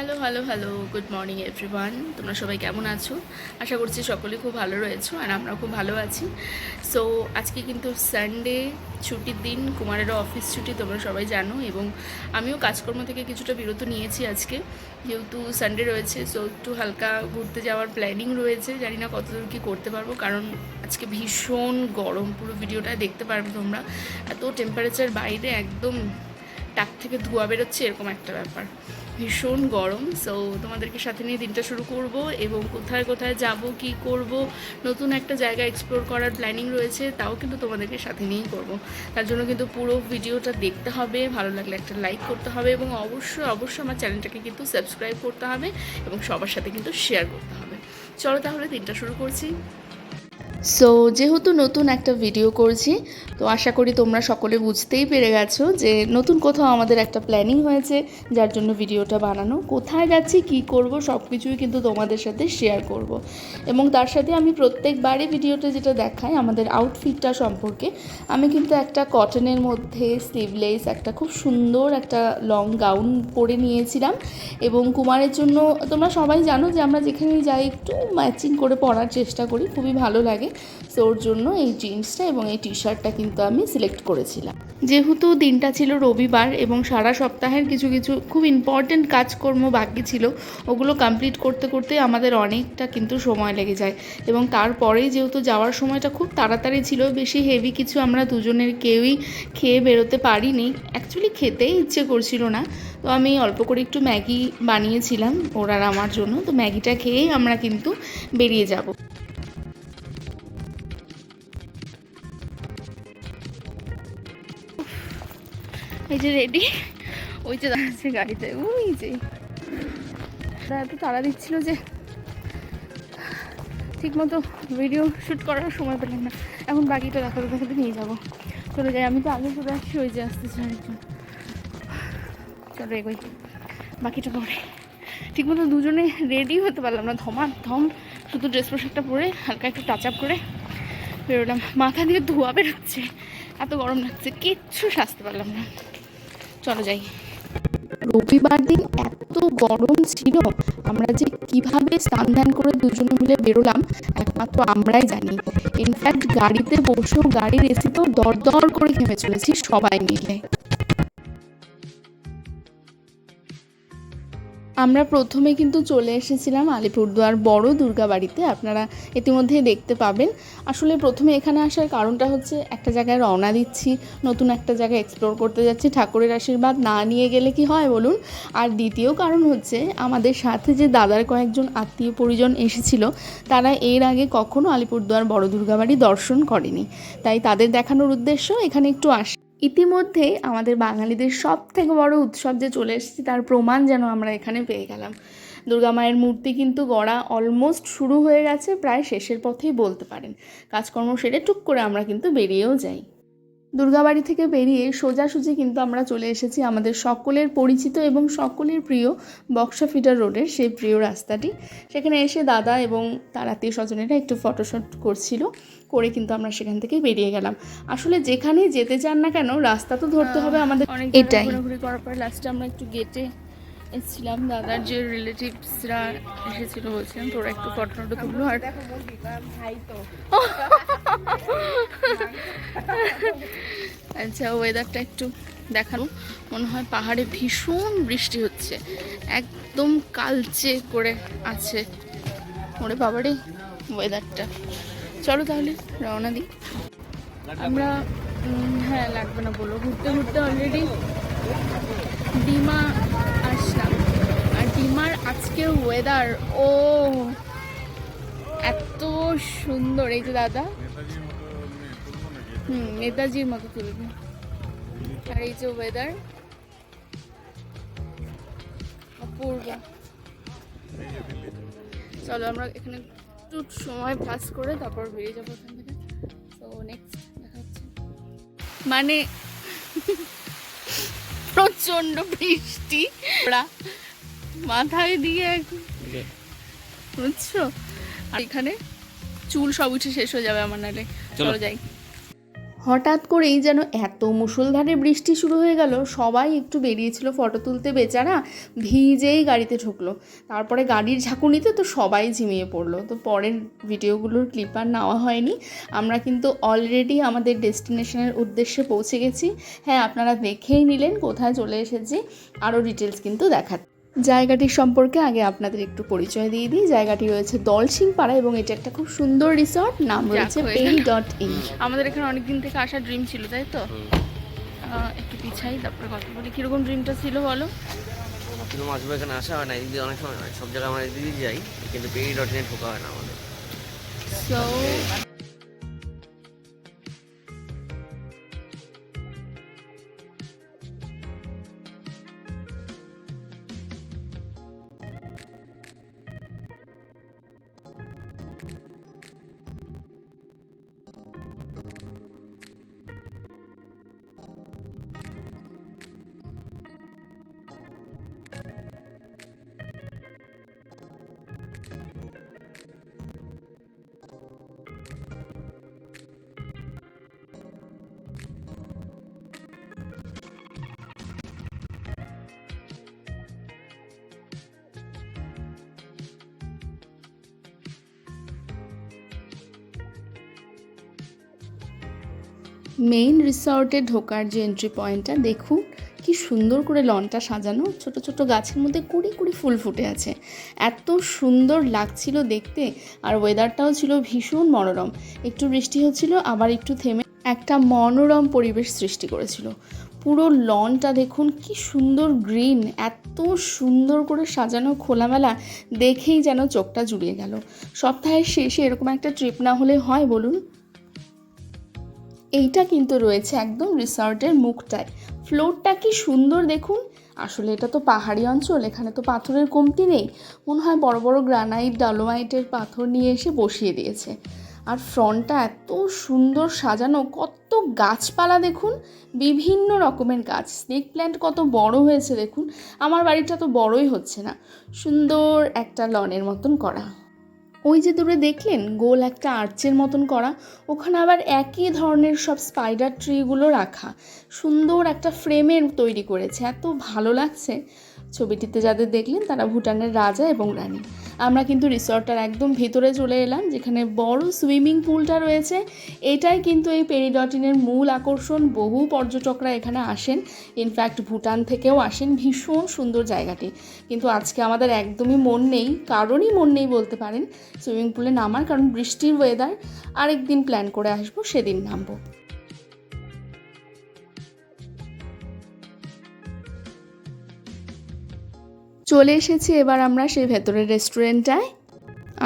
Hello hello hello good morning everyone. তোমরা সবাই কেমন আছো? আশা করছি সকলে খুব ভালো রয়েছো, আর আমরাও খুব ভালো আছি। সো আজকে কিন্তু সানডে, ছুটির দিন, কুমারেরও অফিস ছুটি তোমরা সবাই জানো, এবং আমিও কাজকর্ম থেকে কিছুটা বিরত নিয়েছি আজকে, যেহেতু সানডে রয়েছে। সো একটু হালকা ঘুরতে যাওয়ার প্ল্যানিং রয়েছে, জানি না কতদূর কী করতে পারবো, কারণ আজকে ভীষণ গরম। পুরো ভিডিওটা দেখতে পারবে তোমরা, এত টেম্পারেচার বাইরে, একদম টাক থেকে ধোঁয়া বেরোচ্ছে, এরকম একটা ব্যাপার, ভীষণ গরম। সো তোমাদেরকে সাথে নিয়ে দিনটা শুরু করব, এবং কোথায় কোথায় যাব, কি করব, নতুন একটা জায়গা এক্সপ্লোর করার প্ল্যানিং রয়েছে, তাও কিন্তু তোমাদেরকে সাথে নিয়েই করব। তার জন্য কিন্তু পুরো ভিডিওটা দেখতে হবে, ভালো লাগলে একটা লাইক করতে হবে, এবং অবশ্যই অবশ্যই আমার চ্যানেলটাকে কিন্তু সাবস্ক্রাইব করতে হবে, এবং সবার সাথে কিন্তু শেয়ার করতে হবে। চলো তাহলে দিনটা শুরু করছি। সো যেহেতু নতুন একটা ভিডিও করছি, তো আশা করি তোমরা সকলে বুঝতেই পেরে গেছো যে নতুন কোথাও আমাদের একটা প্ল্যানিং হয়েছে, যার জন্য ভিডিওটা বানানো। কোথায় যাচ্ছি, কি করব, সব কিছুই কিন্তু তোমাদের সাথে শেয়ার করব। এবং তার সাথে আমি প্রত্যেকবারই ভিডিওতে যেটা দেখাই আমাদের আউটফিটটা সম্পর্কে, আমি কিন্তু একটা কটনের মধ্যে স্লিভলেস একটা খুব সুন্দর একটা লং গাউন পরে নিয়েছিলাম, এবং কুমারের জন্য তোমরা সবাই জানো যে আমরা যেখানেই যাই একটু ম্যাচিং করে পরার চেষ্টা করি, খুবই ভালো লাগে। সো ওর জন্য এই জিন্সটা এবং এই টি শার্টটা কিন্তু আমি সিলেক্ট করেছিলাম। যেহেতু দিনটা ছিল রবিবার, এবং সারা সপ্তাহের কিছু কিছু খুব ইম্পর্টেন্ট কাজকর্ম বাকি ছিল, ওগুলো কমপ্লিট করতে করতে আমাদের অনেকটা কিন্তু সময় লেগে যায়। এবং তারপরেই যেহেতু যাওয়ার সময়টা খুব তাড়াতাড়ি ছিল, বেশি হেভি কিছু আমরা দুজনের কেউই খেয়ে বেরোতে পারিনি। অ্যাকচুয়ালি খেতেই ইচ্ছে করছিল না, তো আমি অল্প করে একটু ম্যাগি বানিয়েছিলাম ওর আর আমার জন্য। তো ম্যাগিটা খেয়েই আমরা কিন্তু বেরিয়ে যাব। এই যে রেডি, ওই যে দাঁড়াচ্ছে গাড়িতে, ওই যে এত তাড়া দিচ্ছিল যে ঠিকমতো ভিডিও শ্যুট করার সময় পেলাম না। এখন বাকিটা দেখাতে দেখাতে নিয়ে যাবো, চলে যাই। আমি তো আগে চলে আসছি, ওই যে আসতেছে আরেকজন। চলো এগোই, বাকিটা পরে। ঠিকমতো দুজনে রেডি হতে পারলাম না, ধম শুধু ড্রেস পোশাকটা পরে হালকা একটু টাচ আপ করে বেরোলাম। মাথা দিয়ে ধোয়া বেরোচ্ছে, এত গরম লাগছে, কিচ্ছু সাজতে পারলাম না। চলো যাই। রবিবার দিন এত গরম ছিল, আমরা যে কিভাবে স্নান ধ্যান করে দুজনে মিলে বেরোলাম একমাত্র আমরাই জানি। ইনফ্যাক্ট গাড়িতে বসেও গাড়ির এসিতেও দর করে ঘেমে চলেছি সবাই মিলে। আমরা প্রথমে কিন্তু চলে এসেছিলাম আলিপুরদুয়ার বড় দুর্গাবাড়িতে, আপনারা ইতিমধ্যেই দেখতে পাবেন। আসলে প্রথমে এখানে আসার কারণটা হচ্ছে একটা জায়গায় রওনা দিচ্ছি, নতুন একটা জায়গায় এক্সপ্লোর করতে যাচ্ছি, ঠাকুরের আশীর্বাদ না নিয়ে গেলে কি হয় বলুন। আর দ্বিতীয় কারণ হচ্ছে আমাদের সাথে যে দাদার কয়েকজন আত্মীয় পরিজন এসেছিল, তারা এর আগে কখনো আলিপুরদুয়ার বড় দুর্গাবাড়ি দর্শন করেনি, তাই তাদের দেখানোর উদ্দেশ্য এখানে একটু আসা। ইতিমধ্যে আমাদের বাঙালিদের সব থেকে বড় উৎসব যে চলে এসেছে, তার প্রমাণ যেন আমরা এখানে পেয়ে গেলাম। দুর্গা মায়ের মূর্তি কিন্তু গড়া অলমোস্ট শুরু হয়ে গেছে, প্রায় শেষের পথেই বলতে পারেন। কাজকর্ম সেরে টুক করে আমরা কিন্তু বেরিয়েও যাই। দুর্গাবাড়ি থেকে বেরিয়ে সোজাসুজি কিন্তু আমরা চলে এসেছি আমাদের সকলের পরিচিত এবং সকলের প্রিয় বক্সা ফিডার রোডের সেই প্রিয় রাস্তাটি। সেখানে এসে দাদা এবং তার আত্মীয় স্বজনেরা একটু ফটোশ্যুট করছিল, করে কিন্তু আমরা সেখান থেকে বেরিয়ে গেলাম। আসলে যেখানেই যেতে চান না কেন, রাস্তা তো ধরতে হবে আমাদের, এটাই। ঘোরাঘুরি করার পর লাস্টে আমরা একটু গেটে এসেছিলাম, দাদার যে রিলেটিভসরা এসেছিল বলছিলাম, তোরা একটু ফটো তুললো। আর আচ্ছা, ওয়েদারটা একটু দেখানো, মনে হয় পাহাড়ে ভীষণ বৃষ্টি হচ্ছে, একদম কালচে করে আছে। ওরে বাবারে ওয়েদারটা। চলো তাহলে রওনা দিই আমরা। হ্যাঁ লাগবে না বলো, ঘুরতে ঘুরতে অলরেডি ডিমা আসলাম। আর ডিমার আজকের ওয়েদার ও এত সুন্দর। এই যে দাদা, নেতাজির মতো তুলবে। আর এই যে ওয়েদার অপূর্ব। চলো আমরা এখানে একটু সময় পাস করে তারপর বেরিয়ে যাবো এখান থেকে। তো নেক্সট দেখা হচ্ছে। মানে প্রচন্ড বৃষ্টি, মাথায় দিয়ে বুঝছো, আর এখানে চুল সব উঠে শেষ হয়ে যাবে আমার, নাহলে। চলো যাই। হঠাৎ করেই যেন এত মুষলধারে বৃষ্টি শুরু হয়ে গেল, সবাই একটু বেরিয়েছিল ফটো তুলতে, বেচারা ভিজেই গাড়িতে ঢুকলো। তারপরে গাড়ির ঝাঁকুনিতে তো সবাই ঝিমিয়ে পড়লো। তো পরের ভিডিওগুলোর ক্লিপ আর নেওয়া হয়নি। আমরা কিন্তু অলরেডি আমাদের ডেস্টিনেশনের উদ্দেশ্যে পৌঁছে গেছি। হ্যাঁ, আপনারা দেখেই নিলেন কোথায় চলে এসেছি, আরও ডিটেলস কিন্তু দেখাচ্ছি। জায়গাটির সম্পর্কে আগে আপনাদের একটু পরিচয় দিয়ে দিই। জায়গাটি রয়েছে দলসিংপাড়া এবং এটা একটা খুব সুন্দর রিসর্ট, নাম রয়েছে peri.in। আমাদের এখানে অনেক দিন থেকে আসার ড্রিম ছিল, তাই তো? একটু পিছাই, তারপরে কথা বলি। কীরকম ড্রিমটা ছিল বলো? আসবে, এখানে আসা হয় না, এদিকে অনেক সময় হয়, সব জায়গায় আমরা এদিকে যাই, কিন্তু peri.in ঢোকা হয় না আমাদের। সো মেইন রিসর্টে ঢোকার যে এন্ট্রি পয়েন্টটা দেখুন, কি সুন্দর করে লনটা সাজানো, ছোট ছোট গাছের মধ্যে কুড়ি কুড়ি ফুল ফুটে আছে। এত সুন্দর লাগছিল দেখতে, আর ওয়েদারটাও ছিল ভীষণ মনোরম। একটু বৃষ্টি হচ্ছিল, আবার একটু থেমে একটা মনোরম পরিবেশ সৃষ্টি করেছিল। পুরো লনটা দেখুন কি সুন্দর গ্রিন, এত সুন্দর করে সাজানো, খোলামেলা, দেখেই যেন চোখটা জুড়িয়ে গেল। সপ্তাহের শেষে এরকম একটা ট্রিপ না হলে হয় বলুন? এইটা কিন্তু রয়েছে একদম রিসর্টের মুখটায়। ফ্লোরটা কি সুন্দর দেখুন। আসলে এটা তো পাহাড়ি অঞ্চল, এখানে তো পাথরের কমতি নেই। মনে হয় বড় বড় গ্রানাইট, ডলোমাইটের পাথর নিয়ে এসে বসিয়ে দিয়েছে। আর ফ্রন্টটা এত সুন্দর সাজানো, কত গাছপালা দেখুন, বিভিন্ন রকমের গাছ। স্নেক প্ল্যান্ট কত বড় হয়েছে দেখুন। আমার বাড়িটা তো বড়ই হচ্ছে না, সুন্দর একটা লনের মতন করা। ওই যে দূরে দেখলেন গোল একটা আর্চের মতন করা, ওখানে আবার একই ধরনের সব স্পাইডার ট্রিগুলো রাখা, সুন্দর একটা ফ্রেমের তৈরি করেছে, এত ভালো লাগছে। ছবিটিতে যাদের দেখলেন তারা ভুটানের রাজা এবং রানী। আমরা কিন্তু রিসর্টটার একদম ভেতরে চলে এলাম, যেখানে বড় সুইমিং পুলটা রয়েছে। এটাই কিন্তু এই peri.in-এর মূল আকর্ষণ। বহু পর্যটকরা এখানে আসেন, ইনফ্যাক্ট ভুটান থেকেও আসেন। ভীষণ সুন্দর জায়গাটি, কিন্তু আজকে আমাদের একদমই মন নেই, কারণই মন নেই বলতে পারেন সুইমিং পুলে নামার, কারণ বৃষ্টির ওয়েদার। আরেকদিন প্ল্যান করে আসবো, সেদিন নামবো। চলে এসেছি এবার আমরা সেই ভেতরের রেস্টুরেন্টটায়।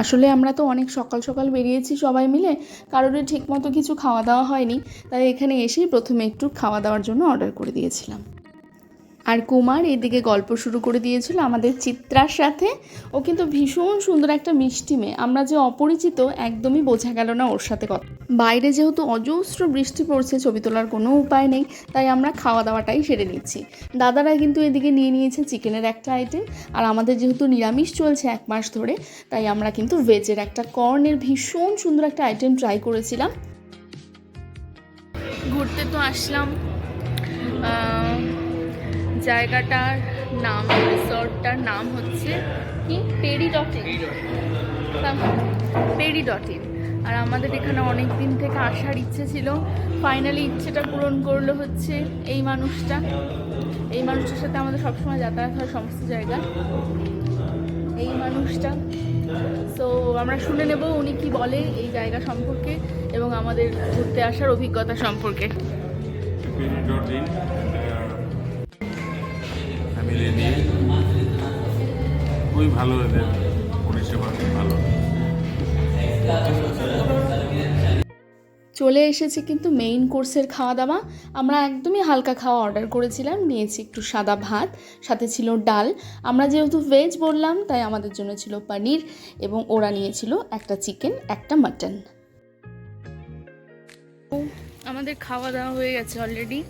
আসলে আমরা তো অনেক সকাল সকাল বেরিয়েছি সবাই মিলে, কারোরই ঠিকমতো কিছু খাওয়া দাওয়া হয়নি, তাই এখানে এসেই প্রথমে একটু খাওয়া দাওয়ার জন্য অর্ডার করে দিয়েছিলাম। আর কুমার এদিকে গল্প শুরু করে দিয়েছিল আমাদের চিত্রার সাথে। ও কিন্তু ভীষণ সুন্দর একটা মিষ্টি মেয়ে, আমরা যে অপরিচিত একদমই বোঝা গেল না ওর সাথে কথা। বাইরে যেহেতু অজস্র বৃষ্টি পড়ছে, ছবি তোলার কোনো উপায় নেই, তাই আমরা খাওয়া দাওয়াটাই সেরে নিচ্ছি। দাদারা কিন্তু এদিকে নিয়ে নিয়েছে চিকেনের একটা আইটেম, আর আমাদের যেহেতু নিরামিষ চলছে 1 মাস ধরে, তাই আমরা কিন্তু ভেজের একটা কর্নের ভীষণ সুন্দর একটা আইটেম ট্রাই করেছিলাম। ঘুরতে তো আসলাম, জায়গাটার নাম, রিসর্টটার নাম হচ্ছে কি peri.in। আর আমাদের এখানে অনেক দিন থেকে আসার ইচ্ছে ছিল, ফাইনালি ইচ্ছেটা পূরণ করলো হচ্ছে এই মানুষটা। এই মানুষটার সাথে আমাদের সবসময় যাতায়াত হয় সমস্ত জায়গায়, এই মানুষটা। তো আমরা শুনে নেব উনি কি বলে এই জায়গা সম্পর্কে এবং আমাদের ঘুরতে আসার অভিজ্ঞতা সম্পর্কে। peri.in ফ্যামিলি নিয়ে খুবই ভালো, এদের পরিষেবা খুব ভালো। চলে এসেছে কিন্তু মেইন কোর্সের খাওয়া দাওয়া। আমরা একদমই হালকা খাওয়া অর্ডার করেছিলাম, নিয়েছি একটু সাদা ভাত, সাথে ছিল ডাল। আমরা যেহেতু ভেজ বললাম, তাই আমাদের জন্য ছিল পনির, এবং ওরা নিয়েছিল একটা চিকেন, একটা মাটন। আমাদের খাওয়া দাওয়া হয়ে গেছে অলরেডি,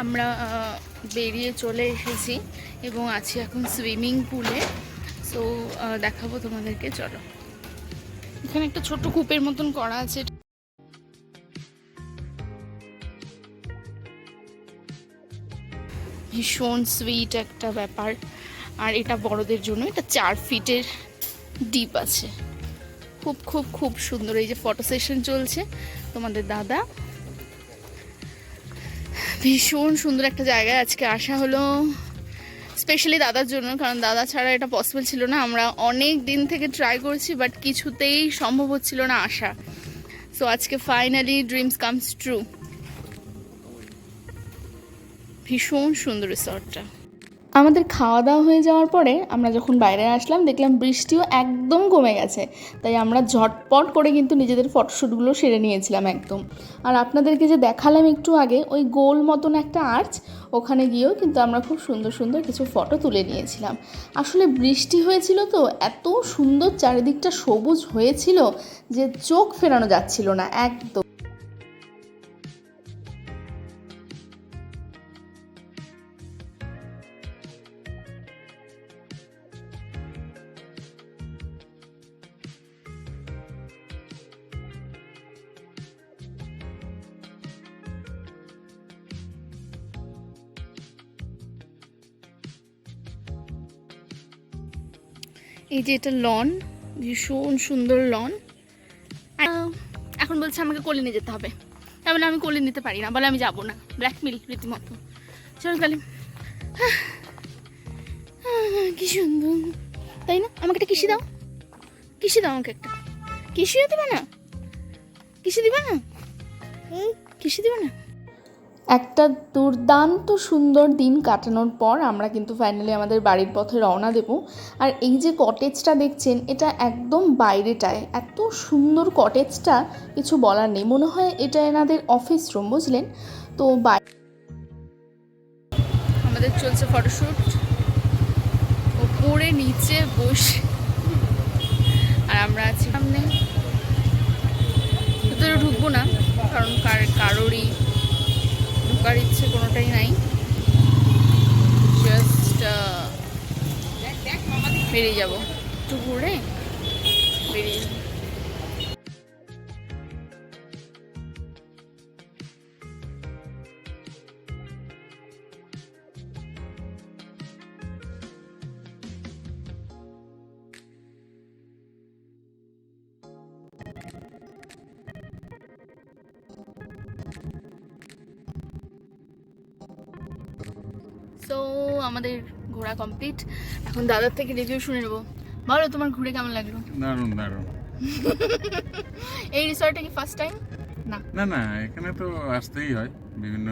আমরা বেরিয়ে চলে এসেছি এবং আছি এখন সুইমিং পুলে। সো দেখাবো তোমাদেরকে, চলো। এখানে একটা ছোট কূপের মতন করা আছে, ভীষণ সুইট একটা ব্যাপার। আর এটা বড়দের জন্য, এটা 4 ফিটের ডিপ আছে। খুব খুব খুব সুন্দর। এই যে ফটো সেশন চলছে তোমাদের দাদা, ভীষণ সুন্দর একটা জায়গায় আজকে আসা হলো স্পেশালি দাদার জন্য, কারণ দাদা ছাড়া এটা পসিবল ছিল না। আমরা অনেক দিন থেকে ট্রাই করছি বাট কিছুতেই সম্ভব হচ্ছিল না আসা। সো আজকে ফাইনালি ড্রিমস কামস ট্রু। ভীষণ সুন্দর রিসর্টটা। আমাদের খাওয়া দাওয়া হয়ে যাওয়ার পরে আমরা যখন বাইরে আসলাম দেখলাম বৃষ্টিও একদম কমে গেছে, তাই আমরা ঝটপট করে কিন্তু নিজেদের ফটোশ্যুটগুলো সেরে নিয়েছিলাম একদম। আর আপনাদেরকে যে দেখালাম একটু আগে ওই গোল মতন একটা আর্চ, ওখানে গিয়েও কিন্তু আমরা খুব সুন্দর সুন্দর কিছু ফটো তুলে নিয়েছিলাম। আসলে বৃষ্টি হয়েছিল তো এত সুন্দর চারিদিকটা সবুজ হয়েছিল যে চোখ ফেরানো যাচ্ছিল না একদম। এই যে এটা লন, ভীষণ সুন্দর লন। এখন বলছে আমাকে কোলে নিয়ে যেতে হবে, তাই বলে আমি কোলে নিতে পারি না, বলে আমি যাবো না। ব্ল্যাকমেল রীতিমতো। চল তাহলে। কি সুন্দর তাই না? আমাকে একটা কিসি দাও, কিসি দাও আমাকে একটা। কিসিও দিবে না? কিসি দিবে না? কিসি দিবে না? একটা দুর্দান্ত সুন্দর দিন কাটানোর পর আমরা কিন্তু ফাইনালি আমাদের বাড়ির পথে রওনা দেব। আর এই যে কটেজটা দেখছেন এটা একদম বাইরেটায়, এত সুন্দর কটেজটা কিছু বলার নেই। মনে হয় এটা এনাদের অফিস রুম, বুঝলেন তো। আমাদের চলছে ফটোশ্যুট ওপরে নিচে বসে, আর আমরা আছি সামনে। ভিতরে ঢুকবো না কারণ কারোরই ঢোকার ইচ্ছে কোনোটাই নাই। জাস্ট বেরিয়ে যাবো, একটু ঘুরে বেরিয়ে যাবো। তো আমাদের ঘোরা কমপ্লিট। এখন দাদার থেকে রিভিউ শুনে নেবো। বলো তোমার ঘুরে কেমন লাগলো? দারুণ দারুণ। এই রিসর্টে কি ফার্স্ট টাইম? না না না, এখানে তো আসতেই হয়, বিভিন্ন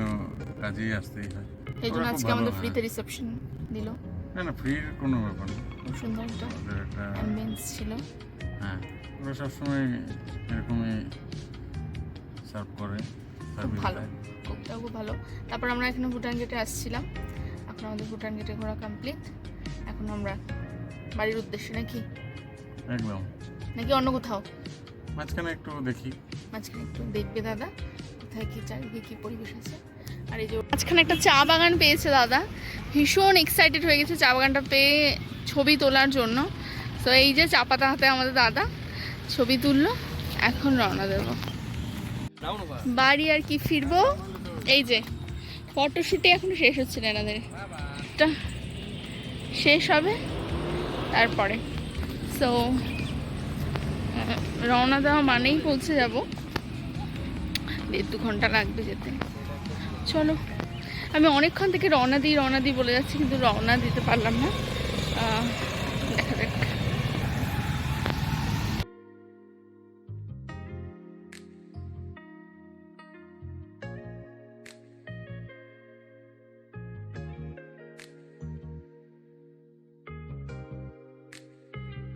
কাজেই আসতেই হয়। এই জন্য ওরা খুব আজকে ভালো, আমাদের হ্যাঁ। ফ্রিতে রিসেপশন দিল। না না, ফ্রির কোনো ব্যাপার না। খুব সুন্দর একটা ওদের একটা অ্যাম্বিয়েন্স ছিল। হ্যাঁ, ওরা সবসময় এরকমই সার্ভ করে, খুব সার্ভিস ভালো, দেয়। খুবটাও খুব ভালো। তারপর আমরা এখানে ভুটান গেটে আসছিলাম। এখন আমাদের ভুটান গেটে ঘোরা কমপ্লিট। এখন আমরা বাড়ির উদ্দেশ্যে, নাকি একদম। নাকি অন্য কোথাও? মাঝখানে একটু দেখি, মাঝখানে একটু দেখবে দাদা কোথায় কি চারিদিকে কি পরিবেশ আছে। আর এই যে মাঝখানে একটা চা বাগান পেয়েছে দাদা, ভীষণ এক্সাইটেড হয়ে গেছে চা বাগানটা পেয়ে ছবি তোলার জন্য। তো এই যে চা পাতা হাতে আমাদের দাদা ছবি তুললো। এখন রওনা দেবো বাড়ি। আর কি ফিরবো, এই যে ফটোশুটে এখনো শেষ হচ্ছে না, এনাদের এটা শেষ হবে তারপরে। সো রওনা দেওয়া মানেই পৌঁছে যাব, 1.5-2 ঘন্টা লাগবে যেতে। চলো, আমি অনেকক্ষণ থেকে রওনা দিই বলে যাচ্ছি, কিন্তু রওনা দিতে পারলাম না। দেখা যাক।